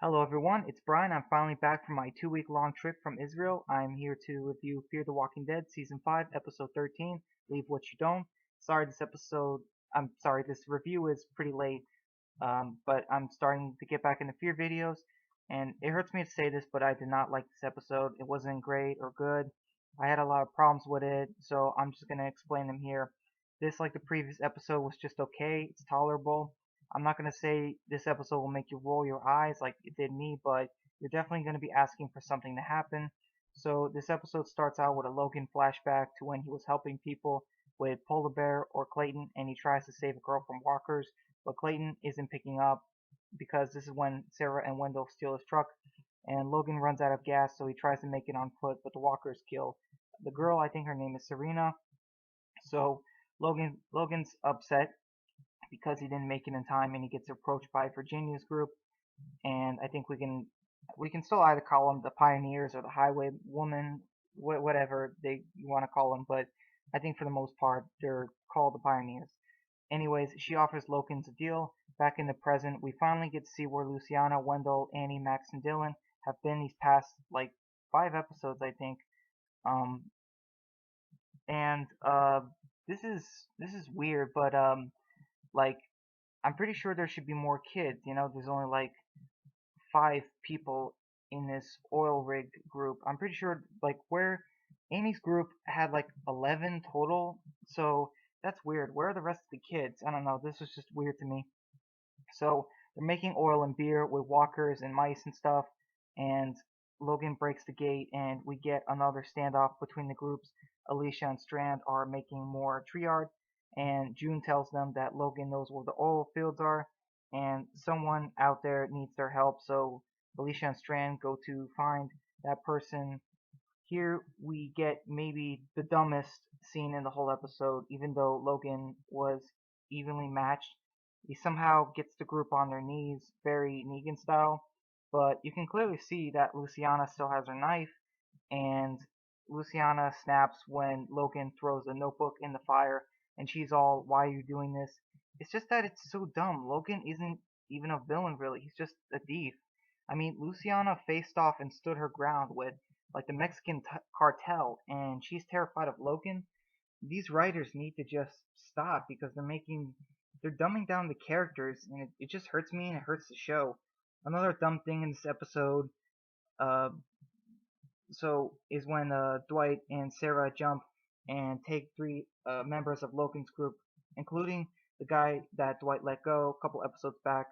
Hello everyone, it's Brian. I'm finally back from my 2 week long trip from Israel. I'm here to review Fear the Walking Dead Season 5, Episode 13, Leave What You Don't. Sorry, this review is pretty late, but I'm starting to get back into Fear videos, and it hurts me to say this, but I did not like this episode. It wasn't great or good. I had a lot of problems with it, so I'm just going to explain them here. This, like the previous episode, was just okay. It's tolerable. I'm not going to say this episode will make you roll your eyes like it did me, but you're definitely going to be asking for something to happen. So this episode starts out with a Logan flashback to when he was helping people with Polar Bear or Clayton, and he tries to save a girl from walkers, but Clayton isn't picking up because this is when Sarah and Wendell steal his truck, and Logan runs out of gas, so he tries to make it on foot, but the walkers kill the girl. I think her name is Serena. So Logan's upset because he didn't make it in time, and he gets approached by Virginia's group, and I think we can still either call them the pioneers or the highwaywoman, whatever they you want to call them, but I think for the most part they're called the pioneers. Anyways, she offers Logan's a deal. Back in the present, we finally get to see where Luciana, Wendell, Annie, Max, and Dylan have been these past like 5 episodes, I think. Um, and this is weird, but like I'm pretty sure there should be more kids. There's only like 5 people in this oil rig group. I'm pretty sure like where Annie's group had like 11 total. So that's weird. Where are the rest of the kids? I don't know. This was just weird to me. So they're making oil and beer with walkers and mice and stuff. And Logan breaks the gate, and we get another standoff between the groups. Alicia and Strand are making more tree art, and June tells them that Logan knows where the oil fields are, and someone out there needs their help. So Alicia and Strand go to find that person. Here we get maybe the dumbest scene in the whole episode, even though Logan was evenly matched. He somehow gets the group on their knees, very Negan style, but you can clearly see that Luciana still has her knife, and Luciana snaps when Logan throws a notebook in the fire, and she's all, "Why are you doing this?" It's just that it's so dumb. Logan isn't even a villain, really. He's just a thief. I mean, Luciana faced off and stood her ground with like the Mexican cartel, and she's terrified of Logan. These writers need to just stop because they're dumbing down the characters, and it just hurts me and it hurts the show. Another dumb thing in this episode, uh, is when Dwight and Sarah jump and take 3 members of Logan's group, including the guy that Dwight let go a couple episodes back,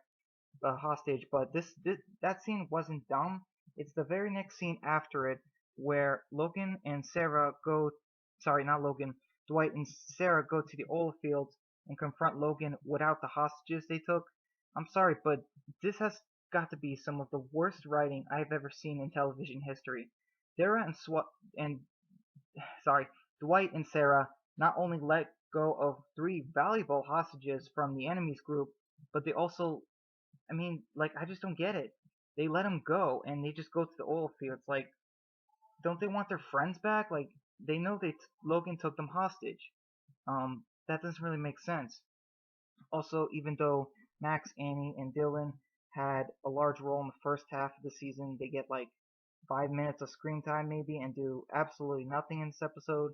hostage. But that scene wasn't dumb. It's the very next scene after it where Logan and Sarah go. Sorry, not Logan. Dwight and Sarah go to the oil fields and confront Logan without the hostages they took. I'm sorry, but this has got to be some of the worst writing I've ever seen in television history. Sarah and sorry, Dwight and Sarah not only let go of 3 valuable hostages from the enemy's group, but they also, I mean, like, I just don't get it. They let them go and they just go to the oil fields. Like, don't they want their friends back? Like, they know Logan took them hostage. That doesn't really make sense. Also, even though Max, Annie, and Dylan had a large role in the first half of the season, they get like 5 minutes of screen time maybe and do absolutely nothing in this episode.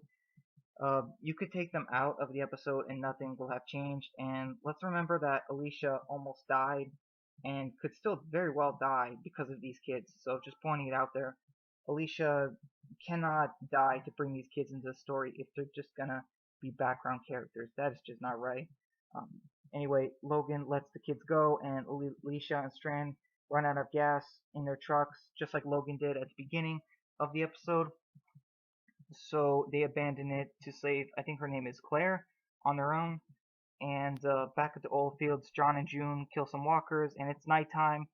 You could take them out of the episode and nothing will have changed. And let's remember that Alicia almost died and could still very well die because of these kids. So just pointing it out there. Alicia cannot die to bring these kids into the story if they're just gonna be background characters. That is just not right. Um, anyway, Logan lets the kids go, and Alicia and Strand run out of gas in their trucks, just like Logan did at the beginning of the episode. So they abandon it to save, I think her name is Claire, on their own. And back at the oil fields, John and June kill some walkers, and it's nighttime.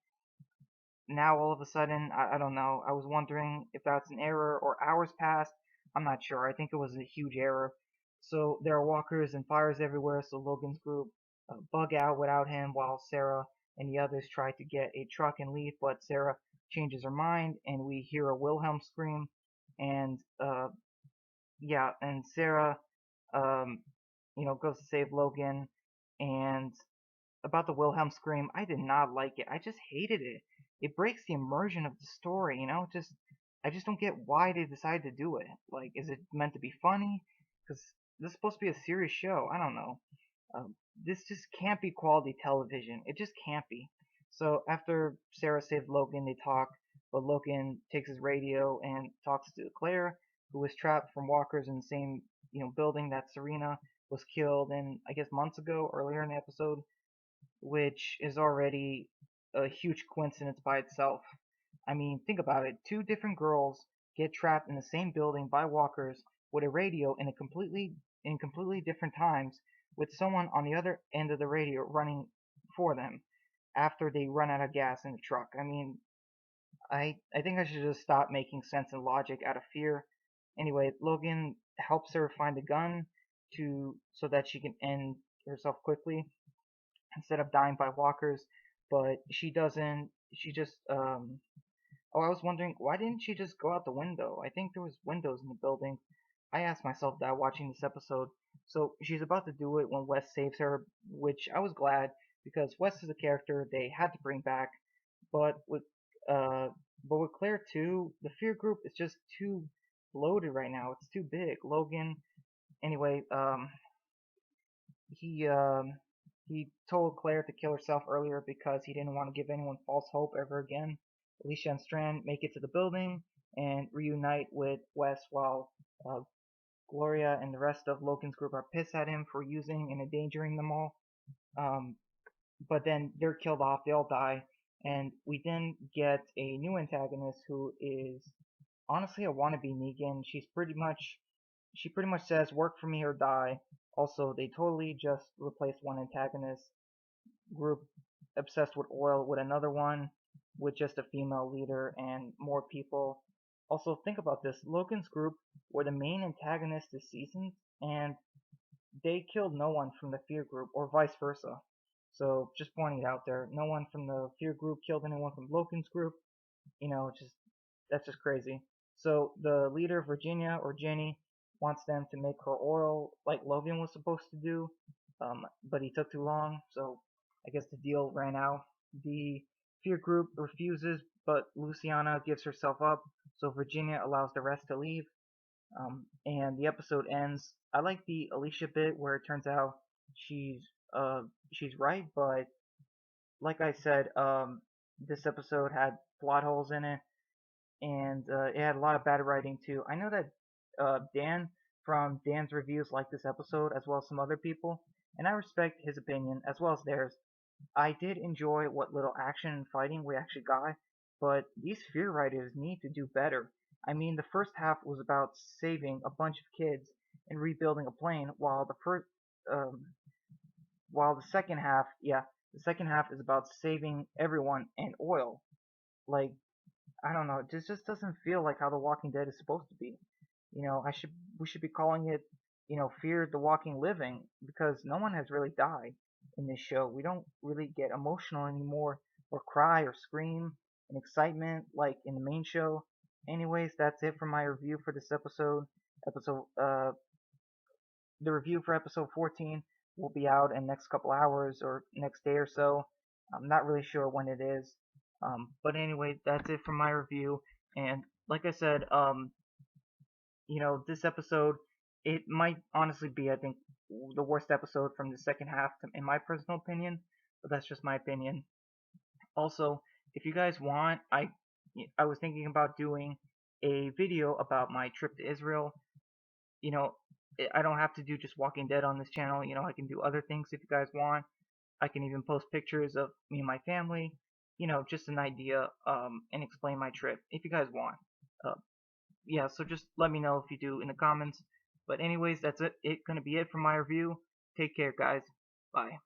Now all of a sudden, I don't know. I was wondering if that's an error or hours passed. I'm not sure. I think it was a huge error. So there are walkers and fires everywhere. So Logan's group bug out without him, while Sarah and the others try to get a truck and leave. But Sarah changes her mind, and we hear a Wilhelm scream. And yeah, and Sarah, um, goes to save Logan. And about the Wilhelm scream, I did not like it. I just hated it. it breaks the immersion of the story. Just I just don't get why they decided to do it. Like, is it meant to be funny? Because this is supposed to be a serious show. I don't know. This just can't be quality television. It just can't be. So after Sarah saved Logan, they talk, but Logan takes his radio and talks to Claire, who was trapped from walkers in the same building that Serena was killed in, I guess, months ago, earlier in the episode, which is already a huge coincidence by itself. I mean, think about it. Two different girls get trapped in the same building by walkers with a radio in completely different times, with someone on the other end of the radio running for them after they run out of gas in the truck. I mean, I think I should just stop making sense and logic out of fear. Anyway, Logan helps her find a gun to so that she can end herself quickly instead of dying by walkers, but she doesn't. She just Oh, I was wondering, why didn't she just go out the window? I think there was windows in the building. I asked myself that watching this episode. So she's about to do it when Wes saves her, which I was glad because Wes is a character they had to bring back. But with uh, but with Claire too, the fear group is just too bloated right now. It's too big. Logan, anyway, he um, he told Claire to kill herself earlier because he didn't want to give anyone false hope ever again. Alicia and Strand make it to the building and reunite with Wes while uh, Gloria and the rest of Logan's group are pissed at him for using and endangering them all. Um, but then they're killed off, they all die, and we then get a new antagonist who is honestly a wannabe Negan. She pretty much says work for me or die. Also, they totally just replaced one antagonist group obsessed with oil with another one with just a female leader and more people. Also, think about this. Logan's group were the main antagonists this season, and they killed no one from the Fear group, or vice versa. So, just pointing it out there, no one from the Fear group killed anyone from Logan's group. Just that's just crazy. So the leader, Virginia or Jenny, wants them to make her oil like Logan was supposed to do, but he took too long, so I guess the deal ran out. The Fear group refuses, but Luciana gives herself up, so Virginia allows the rest to leave, and the episode ends. I like the Alicia bit where it turns out she's she's right, but like I said, this episode had plot holes in it and it had a lot of bad writing too. I know that Dan from Dan's reviews liked this episode as well as some other people, and I respect his opinion as well as theirs. I did enjoy what little action and fighting we actually got, but these fear writers need to do better. I mean, the first half was about saving a bunch of kids and rebuilding a plane, um, while the second half is about saving everyone and oil. Like, I don't know. This just doesn't feel like how The Walking Dead is supposed to be. We should be calling it, Fear the Walking Living because no one has really died in this show. We don't really get emotional anymore or cry or scream in excitement like in the main show. Anyways, that's it for my review for this episode. Episode the review for episode 14 will be out in the next couple hours or next day or so. I'm not really sure when it is. But anyway, that's it for my review. And like I said, this episode, it might honestly be, I think, the worst episode from the second half, in my personal opinion. But that's just my opinion. Also, if you guys want, I was thinking about doing a video about my trip to Israel. You know, I don't have to do just Walking Dead on this channel. I can do other things if you guys want. I can even post pictures of me and my family. Just an idea, and explain my trip if you guys want. Uh, yeah, so just let me know if you do in the comments. But anyways, that's it. It's gonna be it for my review. Take care, guys. Bye.